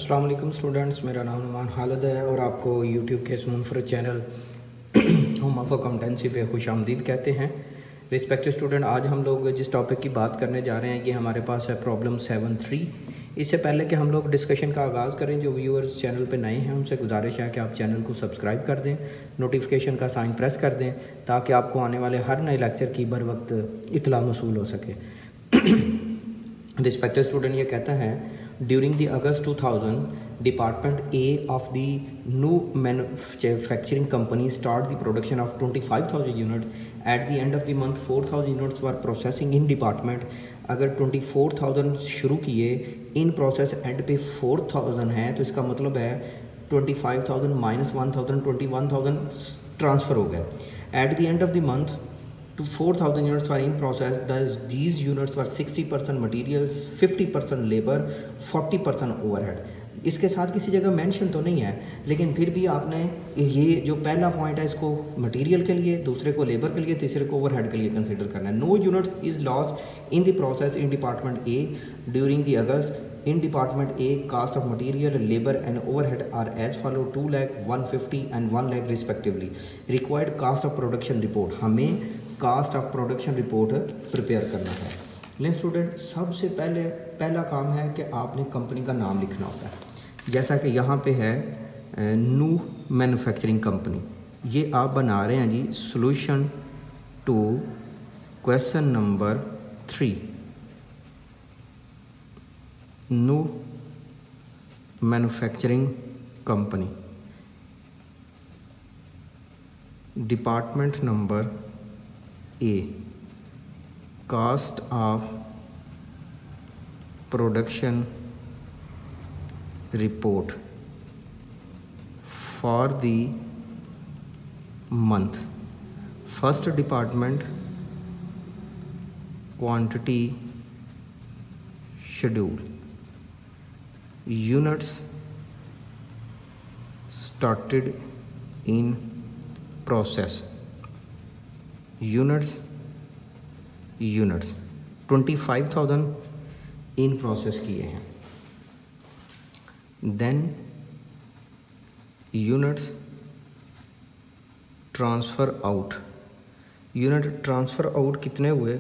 अस्सलाम वालेकुम स्टूडेंट्स, मेरा नाम नुमान खालिद है और आपको यूट्यूब के इस मुनफरद चैनल होम ऑफ अकाउंटेंसी पे खुश आमदीद कहते हैं। रिस्पेक्टेड स्टूडेंट, आज हम लोग जिस टॉपिक की बात करने जा रहे हैं ये हमारे पास है प्रॉब्लम 7.3। इससे पहले कि हम लोग डिस्कशन का आगाज़ करें, जो व्यूअर्स चैनल पे नए हैं उनसे गुजारिश है कि आप चैनल को सब्सक्राइब कर दें, नोटिफिकेशन का साइन प्रेस कर दें ताकि आपको आने वाले हर नए लेक्चर की बर वक्त इतला मसूल हो सके। रिस्पेक्टेड स्टूडेंट, ये कहता है during the August 2000 department A of the new manufacturing company start the production of 25,000 units. At the end of the month 4,000 units were processing in department. अगर 24,000 शुरू किए, इन प्रोसेस एंड पे 4,000 है तो इसका मतलब है 25,000 माइनस 1,000 21,000 ट्रांसफ़र हो गया। At the end of the month 4,000 units were in process. These units were 60% materials, 50% labor, 40% overhead. इसके साथ किसी जगह मेंशन तो नहीं है, लेकिन फिर भी आपने ये जो पहला पॉइंट है इसको मटेरियल के लिए, दूसरे को लेबर के लिए, तीसरे को ओवरहेड के लिए कंसिडर करना है। No units is lost in the process in department A during the August. In department A, cost of material, labor and overhead are as follow: 2 lakh, 150 and 1 lakh respectively. Required cost of production report, हमें cost of production report prepare करना है। लेकिन student, सबसे पहला काम है कि आपने कंपनी का नाम लिखना होता है। जैसा कि यहाँ पे है न्यू मैन्युफैक्चरिंग कंपनी, ये आप बना रहे हैं जी solution to question number 3। New manufacturing company, department number A, cost of production report for the month. First department quantity schedule, units started in process, units 25,000 in process किए हैं। then units transfer out, unit transfer out कितने हुए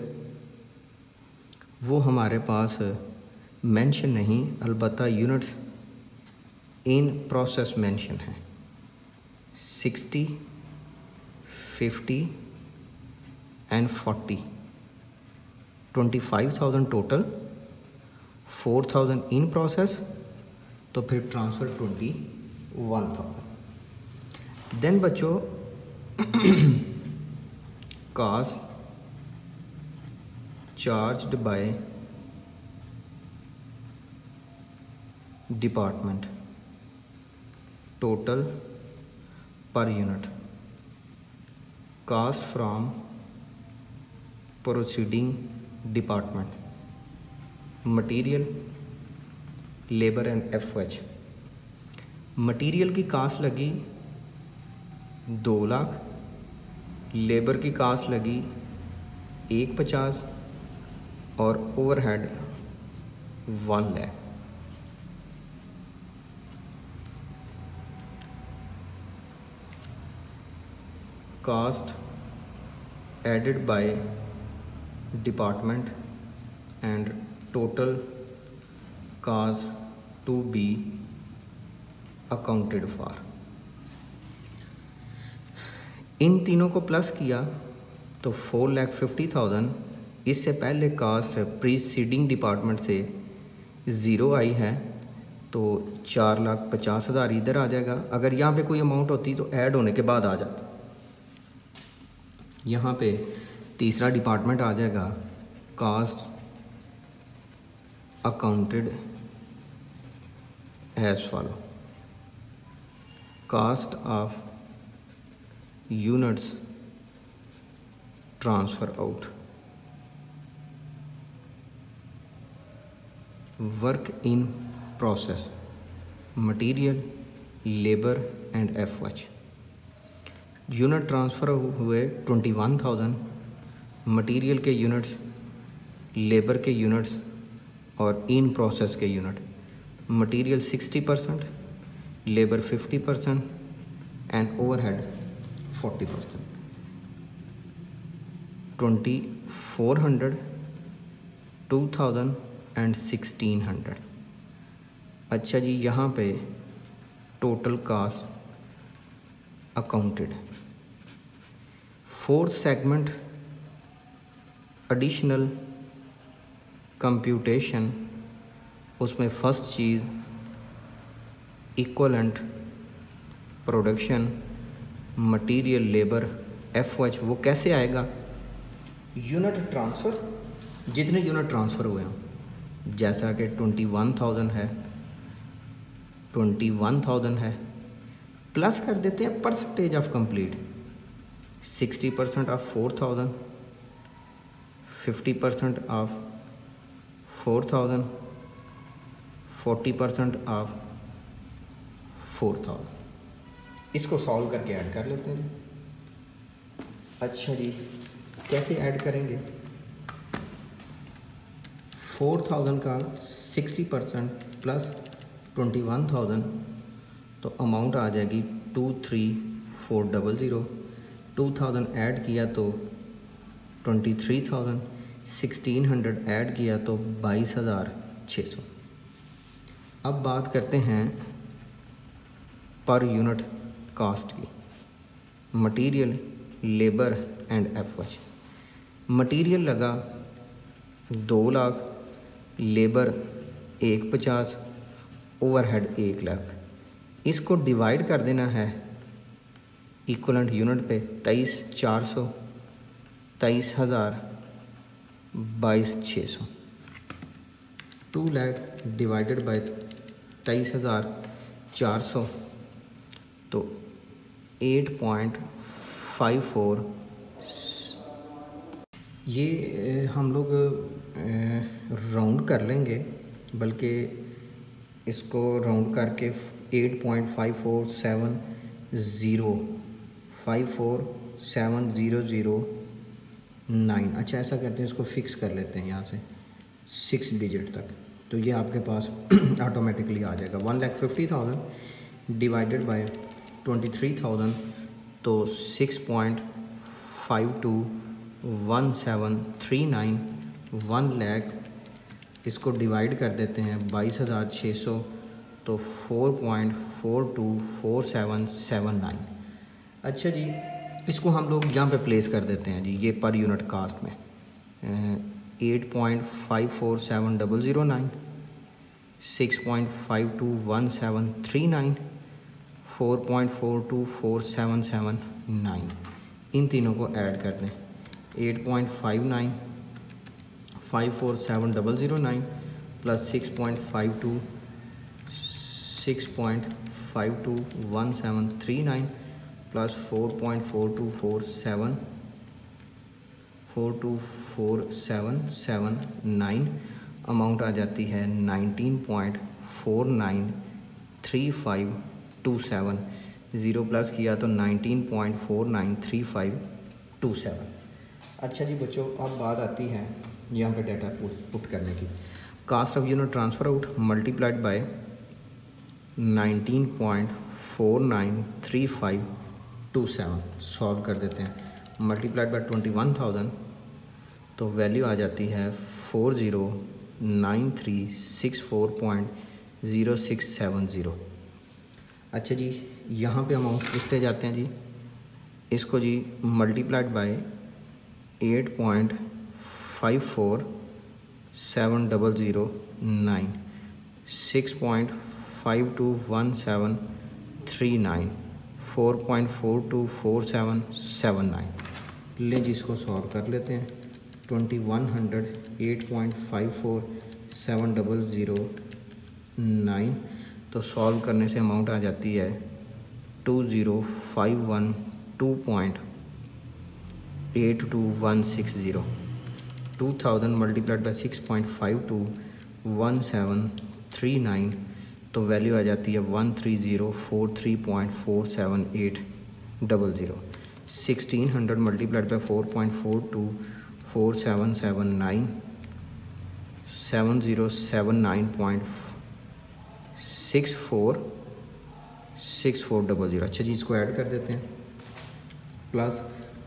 वो हमारे पास mention नहीं, अलबत्ता units in process mention है। 60, 50 and 40, 25,000 total, 4,000 in process, तो फिर ट्रांसफ़र 21,000। देन बच्चों cost charged by department, total per unit, cost from proceeding department, material, labour and FH. Material की कास्ट लगी 2 लाख, लेबर की कास्ट लगी 150 और overhead 1 lakh. cost added by department and total cost to be accounted for। इन तीनों को plus किया तो 4,50,000। इससे पहले कास्ट प्रीसीडिंग डिपार्टमेंट से 0 आई है तो 4,50,000 इधर आ जाएगा। अगर यहाँ पे कोई अमाउंट होती तो ऐड होने के बाद आ जाती। यहाँ पे तीसरा डिपार्टमेंट आ जाएगा, cost accounted as follow: cost of units transfer out, work in process, material, labour and FH. Unit transfer हुए 21,000, मटेरियल के यूनिट्स, लेबर के यूनिट्स और इन प्रोसेस के unit. Material 60%, labour 50% and overhead 40%। 2400, 2000 and 1600। अच्छा जी, यहाँ पे total cost accounted. Fourth segment additional computation, उसमें फर्स्ट चीज़ equivalent production material labour FOH। वो कैसे आएगा? यूनिट ट्रांसफ़र, जितने यूनिट ट्रांसफ़र हुए हैं, जैसा कि 21,000 है, 21,000 है, प्लस कर देते हैं percentage of complete. 60% of 4,000, 50% of 4,000, 40% of 4,000। इसको सॉल्व करके ऐड कर लेते हैं। अच्छा जी, कैसे ऐड करेंगे? 4,000 का 60% प्लस 21,000, तो अमाउंट आ जाएगी 23,400। 2,000 ऐड किया तो 23,000, 1,600 ऐड किया तो 22,600। अब बात करते हैं पर यूनिट कास्ट की। Material, labour and FOH। Material लगा 2 लाख, लेबर 150, ओवरहेड 1 लाख। इसको डिवाइड कर देना है इक्वलेंट यूनिट पे। 23,400, 23,000, 22,600। 2 लाख डिवाइडेड बाय 23,400 तो 8.54। ये हम लोग राउंड कर लेंगे, बल्कि इसको राउंड करके 8.5470 5470009। अच्छा, ऐसा करते हैं, इसको फिक्स कर लेते हैं यहाँ से 6 डिजिट तक, तो ये आपके पास ऑटोमेटिकली आ जाएगा। 1,50,000 डिवाइडेड बाय 23,000 तो 6.521739। 1 लाख इसको डिवाइड कर देते हैं 22,600 तो 4.424779। अच्छा जी, इसको हम लोग यहाँ पे प्लेस कर देते हैं जी, ये पर यूनिट कास्ट में 8.547009, 6.521739, 4.424779। इन तीनों को ऐड कर दें। 8.59 54709 प्लस 6.521739 प्लस 4.424779 अमाउंट आ जाती है 19.493527। 0 प्लस किया तो 19.493527। अच्छा जी बच्चों, अब बात आती है यहाँ पे डाटा पुट करने की। Cost of unit transfer out multiplied by 19.493527 solve कर देते हैं। मल्टीप्लाइड बाय 21,000 तो वैल्यू आ जाती है 409364.0670। अच्छा जी, यहाँ पे अमाउंट लिखते जाते हैं जी। इसको जी मल्टीप्लाइड बाय 8.547009, 6.521739, 4.424779। लें जी, इसको सॉल्व कर लेते हैं। 2100 8.547009 तो सॉल्व करने से अमाउंट आ जाती है 20,512.82160। 2000 मल्टीप्लाइड बाई 6.521739 तो वैल्यू आ जाती है 13043.47800। 1600 मल्टीप्लाइड बाई 4.424779 7079. 6400। अच्छा जी, इसको ऐड कर देते हैं। प्लस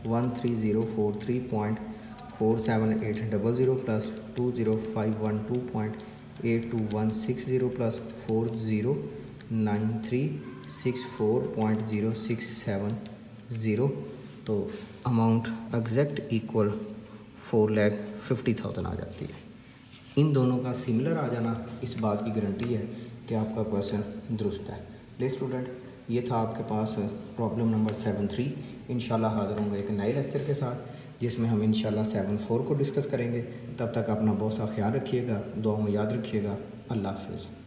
13043.47800 प्लस 20512.82160 प्लस 409364.067 तो अमाउंट एग्जैक्ट इक्वल 4,50,000 आ जाती है। इन दोनों का सिमिलर आ जाना इस बात की गारंटी है कि आपका क्वेश्चन दुरुस्त है। ले स्टूडेंट, ये था आपके पास प्रॉब्लम नंबर 7.3। इंशाल्लाह हाज़िर होंगे एक नए लेक्चर के साथ, जिसमें हम इंशाल्लाह 7.4 को डिस्कस करेंगे। तब तक अपना बहुत सा ख्याल रखिएगा, दुआ में याद रखिएगा। अल्लाह हाफ़िज़।